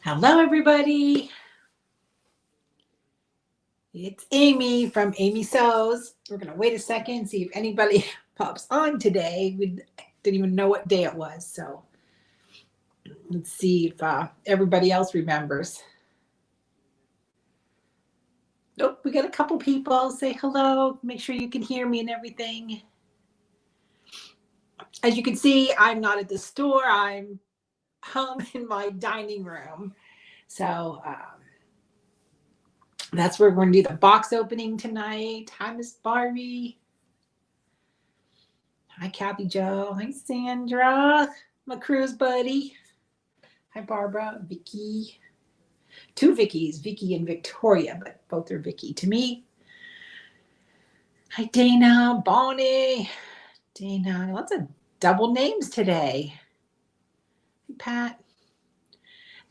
Hello, everybody. It's Amy from Amy Sews. We're going to wait a second, see if anybody pops on today. We didn't even know what day it was. So let's see if everybody else remembers. Nope, we got a couple people. Say hello. Make sure you can hear me and everything. As you can see, I'm not at the store. I'm home in my dining room. So that's where we're going to do the box opening tonight. Hi, Miss Barbie. Hi, Kathy Joe. Hi, Sandra. My cruise buddy. Hi, Barbara. Vicky. Two Vickies, Vicky and Victoria, but both are Vicky to me. Hi, Dana. Bonnie. Dana. Lots of double names today. Hi, Pat.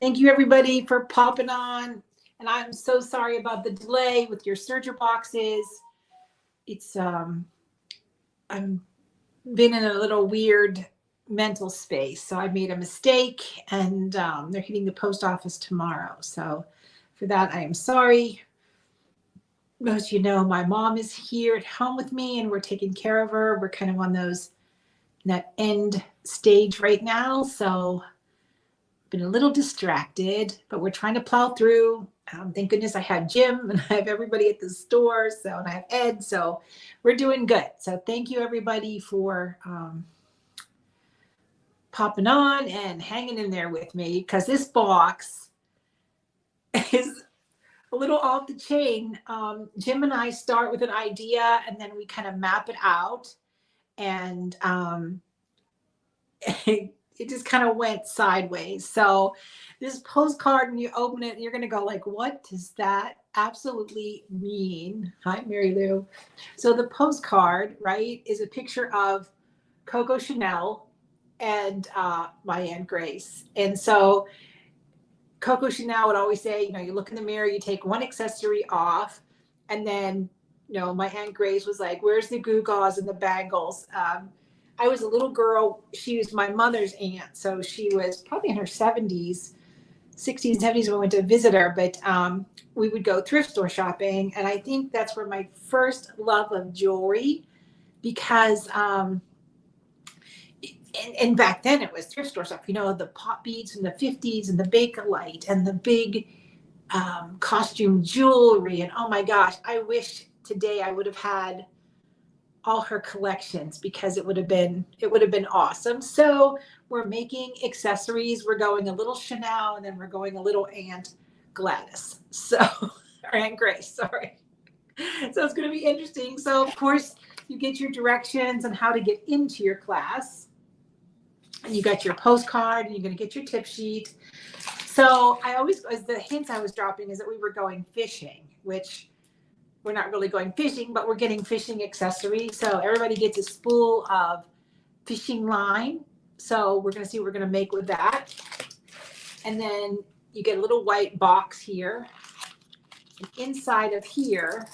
Thank you, everybody, for popping on. And I'm so sorry about the delay with your Serger boxes. It's I'm been in a little weird mental space. So I made a mistake and they're hitting the post office tomorrow. So for that, I am sorry. Most of you know my mom is here at home with me and we're taking care of her. We're kind of on that end stage right now. So I've been a little distracted, but we're trying to plow through. Thank goodness I have Jim and I have everybody at the store. So, and I have Ed. So we're doing good. So thank you everybody for popping on and hanging in there with me, because this box is a little off the chain. Jim and I start with an idea and then we kind of map it out, and it just kind of went sideways. So this postcard, when you open it, you're going to go like, what does that absolutely mean? Hi, Mary Lou. So the postcard, right, is a picture of Coco Chanel and my Aunt Grace. And so Coco Chanel would always say, you look in the mirror, you take one accessory off, and then, my Aunt Grace was like, where's the gewgaws and the bangles? I was a little girl. She was my mother's aunt. So she was probably in her 70s, 60s, 70s when we went to visit her. But we would go thrift store shopping. And I think that's where my first love of jewelry, because and back then it was thrift store stuff, the pop beads from the 50s and the Bakelite and the big costume jewelry. And oh my gosh, I wish today I would have had all her collections, because it would have been awesome. So we're making accessories. We're going a little Chanel, and then we're going a little Aunt Gladys. So, or Aunt Grace, sorry. So it's going to be interesting. So of course you get your directions on how to get into your class, and you got your postcard, and you're going to get your tip sheet. So the hints I was dropping is that we were going fishing, which we're not really going fishing, but we're getting fishing accessories. So everybody gets a spool of fishing line. So we're going to see what we're going to make with that. And then you get a little white box here. And inside of here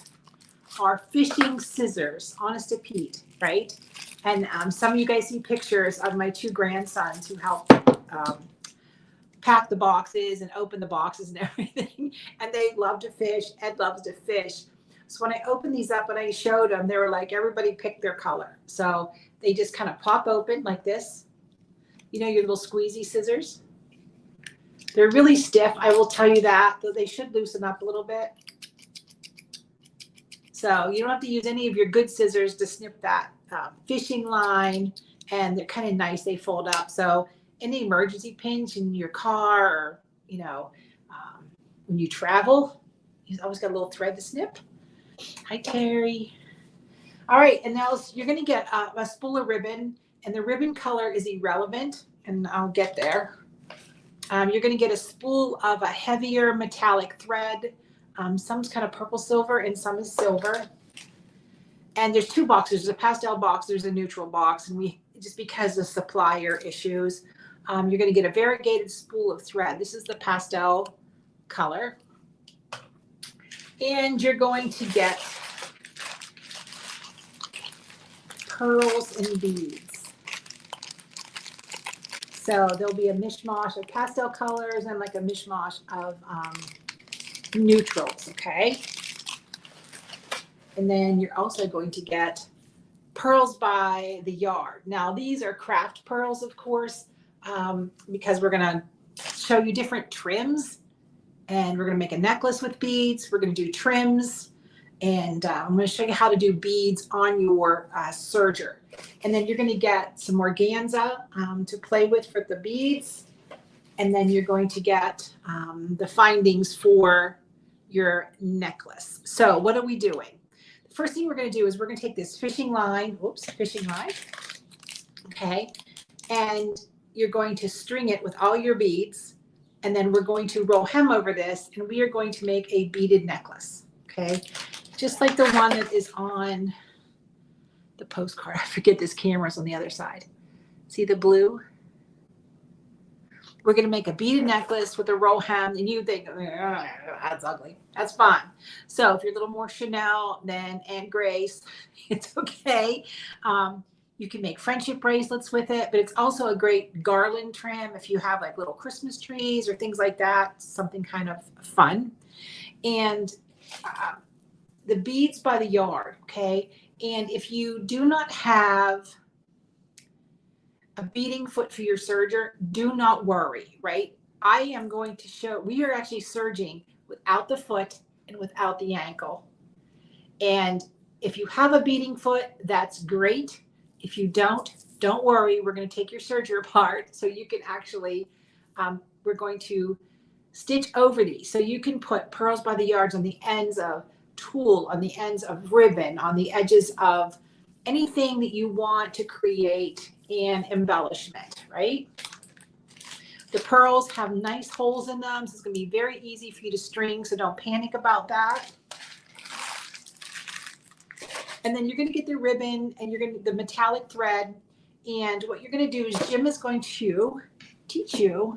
are fishing scissors, honest to Pete, right? And some of you guys see pictures of my two grandsons who help pack the boxes and open the boxes and everything. And they love to fish. Ed loves to fish. So when I opened these up and I showed them, they were like, everybody picked their color. So they just kind of pop open like this. Your little squeezy scissors. They're really stiff, I will tell you that, though they should loosen up a little bit. So you don't have to use any of your good scissors to snip that fishing line, and they're kind of nice. They fold up. So any emergency pinch in your car, or, when you travel, you always got a little thread to snip. Hi, Terry. All right, and now you're going to get a spool of ribbon, and the ribbon color is irrelevant, and I'll get there. You're going to get a spool of a heavier metallic thread. Some's kind of purple silver, and some is silver. And there's two boxes. There's a pastel box. There's a neutral box, and just because of supplier issues, you're going to get a variegated spool of thread. This is the pastel color. And you're going to get pearls and beads. So there'll be a mishmash of pastel colors and like a mishmash of neutrals, okay? And then you're also going to get pearls by the yard. Now these are craft pearls, of course, because we're gonna show you different trims, and we're gonna make a necklace with beads. We're gonna do trims, and I'm gonna show you how to do beads on your serger. And then you're gonna get some organza to play with for the beads. And then you're going to get the findings for your necklace. So what are we doing? The first thing we're going to do is we're going to take this fishing line, okay, and you're going to string it with all your beads, and then we're going to roll hem over this, and we are going to make a beaded necklace, okay, just like the one that is on the postcard. I forget this camera's on the other side. See the blue? We're going to make a beaded necklace with a roll hem, and you think, oh, that's ugly. That's fine. So if you're a little more Chanel than Aunt Grace, it's okay. You can make friendship bracelets with it, but it's also a great garland trim if you have like little Christmas trees or things like that, something kind of fun. And the beads by the yard, okay? And if you do not have a beading foot for your serger, do not worry, right? I am going to show, we are actually serging without the foot and without the ankle. And if you have a beading foot, that's great. If you don't worry. We're going to take your serger apart so you can actually, we're going to stitch over these. So you can put pearls by the yards on the ends of tulle, on the ends of ribbon, on the edges of anything that you want to create an embellishment, right? The pearls have nice holes in them, so it's going to be very easy for you to string, so don't panic about that. And then you're going to get the ribbon, and you're going to the metallic thread, and what you're going to do is Jim is going to teach you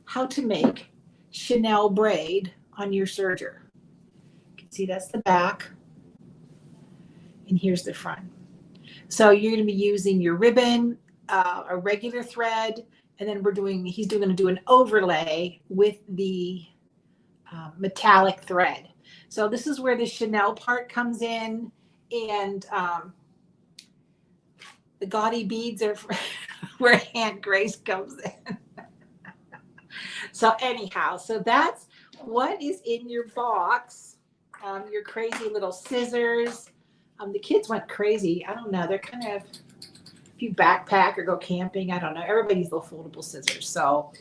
how to make Chanel braid on your serger. You can see that's the back, and here's the front. So you're going to be using your ribbon, a regular thread, and then he's going to do an overlay with the metallic thread. So this is where the Chanel part comes in, and the gaudy beads are where Aunt Grace comes in. So anyhow, so that's what is in your box. Your crazy little scissors. The kids went crazy. I don't know. They're kind of, if you backpack or go camping, I don't know. Everybody's little foldable scissors. So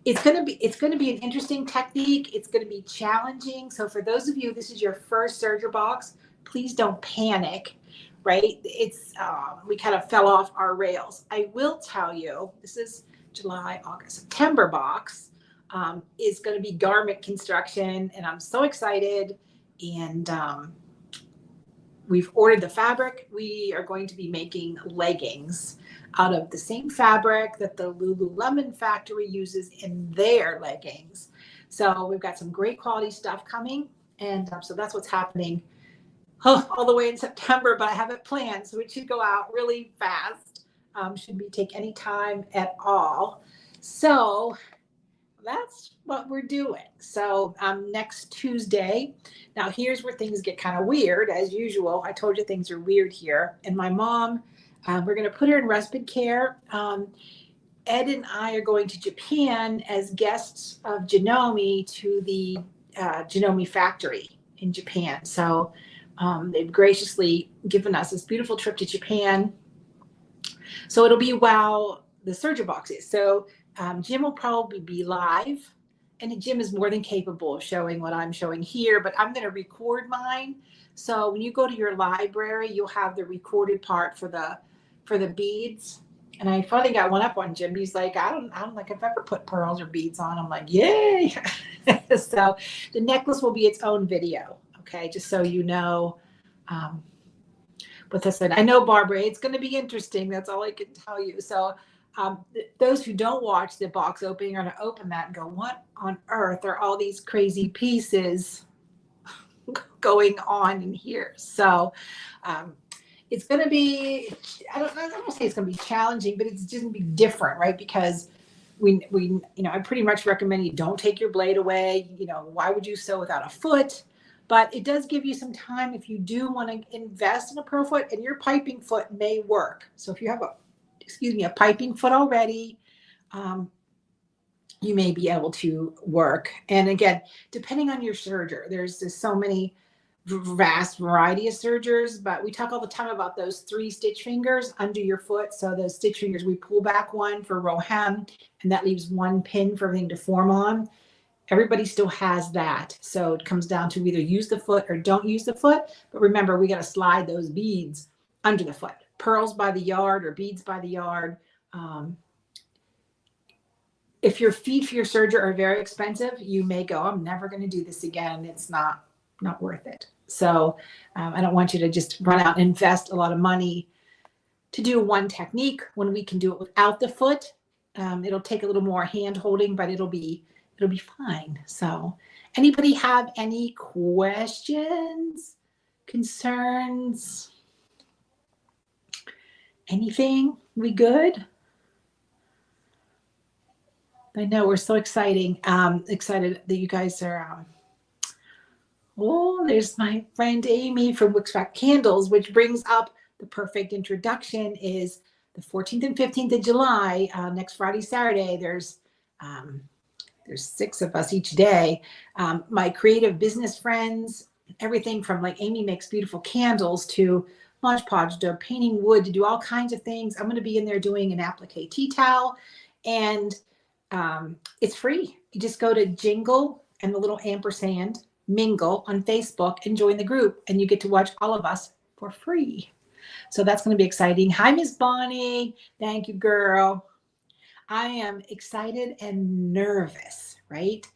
it's gonna be an interesting technique. It's gonna be challenging. So for those of you, this is your first Serger box, please don't panic. Right? It's we kind of fell off our rails. I will tell you, this is July, August, September box is going to be garment construction, and I'm so excited. And we've ordered the fabric. We are going to be making leggings out of the same fabric that the Lululemon factory uses in their leggings. So we've got some great quality stuff coming, and so that's what's happening all the way in September, but I have it planned, so it should go out really fast. Shouldn't take any time at all. So that's what we're doing. So next Tuesday, now here's where things get kind of weird, as usual. I told you things are weird here. And my mom, we're going to put her in respite care. Ed and I are going to Japan as guests of Janome to the Janome factory in Japan. So they've graciously given us this beautiful trip to Japan. So it'll be while the Serger box is. So Jim will probably be live, and Jim is more than capable of showing what I'm showing here, but I'm going to record mine. So when you go to your library, you'll have the recorded part for the beads. And I finally got one up on Jim. He's like, I don't like if I ever put pearls or beads on. I'm like, yay. So the necklace will be its own video. Okay. Just so you know, what this, I know, Barbara, it's going to be interesting. That's all I can tell you. So those who don't watch the box opening are going to open that and go, what on earth are all these crazy pieces going on in here? So it's going to be, I don't want to say it's going to be challenging, but it's just going to be different, right? Because I pretty much recommend you don't take your blade away. Why would you sew without a foot? But it does give you some time if you do want to invest in a pro foot, and your piping foot may work. So if you have a piping foot already, you may be able to work. And again, depending on your serger, there's just so many vast variety of sergers, but we talk all the time about those 3 stitch fingers under your foot. So those stitch fingers, we pull back one for row hem, and that leaves 1 pin for everything to form on. Everybody still has that. So it comes down to either use the foot or don't use the foot. But remember, we got to slide those beads under the foot. Pearls by the yard or beads by the yard. If your feet for your serger are very expensive, you may go, I'm never going to do this again. It's not worth it. So I don't want you to just run out and invest a lot of money to do one technique when we can do it without the foot. It'll take a little more hand holding, but it'll be fine. So anybody have any questions, concerns, anything? We good? I know we're so excited that you guys are. There's my friend Amy from Wicksback Candles, which brings up the perfect introduction. Is the 14th and 15th of July, next Friday, Saturday. There's 6 of us each day. My creative business friends, everything from like Amy makes beautiful candles to Mod Podge to painting wood to do all kinds of things. I'm going to be in there doing an applique tea towel, and it's free. You just go to Jingle and the little ampersand Mingle on Facebook and join the group, and you get to watch all of us for free. So that's going to be exciting. Hi, Miss Bonnie. Thank you, girl. I am excited and nervous, right?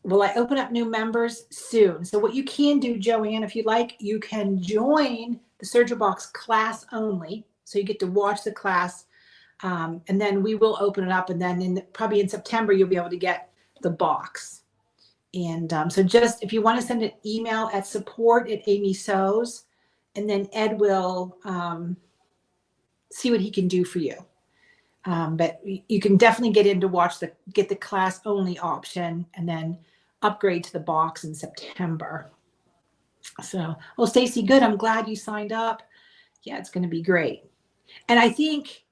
Will I open up new members soon? So what you can do, Joanne, if you'd like, you can join the Serger Box class only. So you get to watch the class. And then we will open it up, and then probably in September, you'll be able to get the box. And so just if you want to send an email at support@amysews, and then Ed will see what he can do for you. But you can definitely get in to get the class only option, and then upgrade to the box in September. So, Stacy, good. I'm glad you signed up. Yeah, it's going to be great. And I think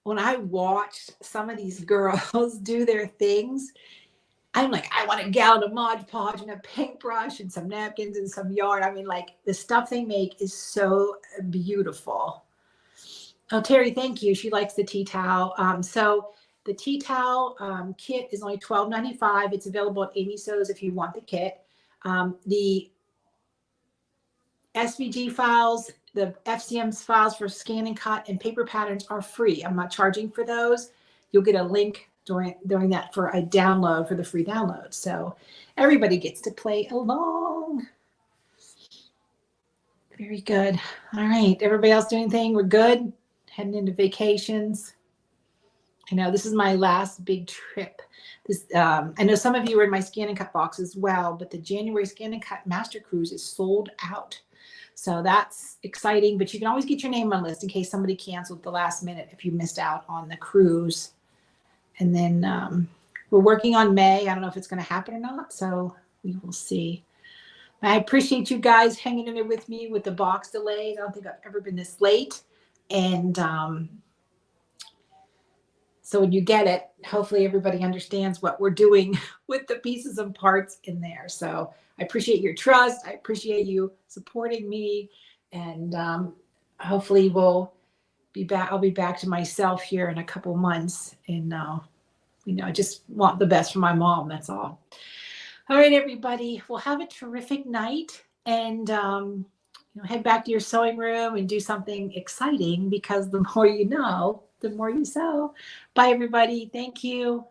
when I watch some of these girls do their things, I'm like, I want a gallon of Mod Podge and a paintbrush and some napkins and some yarn. I mean, like, the stuff they make is so beautiful. Oh, Terry, thank you. She likes the tea towel. So the tea towel kit is only $12.95. It's available at Amy Sews if you want the kit. The SVG files, the FCM files for scan and cut and paper patterns are free. I'm not charging for those. You'll get a link during that for a download, for the free download. So everybody gets to play along. Very good. All right. Everybody else doing anything? We're good? Heading into vacations. I know this is my last big trip. I know some of you are in my scan and cut box as well, but the January scan and cut master cruise is sold out. So that's exciting, but you can always get your name on the list in case somebody canceled at the last minute if you missed out on the cruise. And then we're working on May. I don't know if it's going to happen or not, so we will see. I appreciate you guys hanging in there with me with the box delays. I don't think I've ever been this late. And so when you get it, hopefully everybody understands what we're doing with the pieces and parts in there. So I appreciate your trust. I appreciate you supporting me. And hopefully we'll be back. I'll be back to myself here in a couple months. And, I just want the best for my mom. That's all. All right, everybody. Well, have a terrific night. And head back to your sewing room and do something exciting, because the more you know, the more you sew. Bye, everybody. Thank you.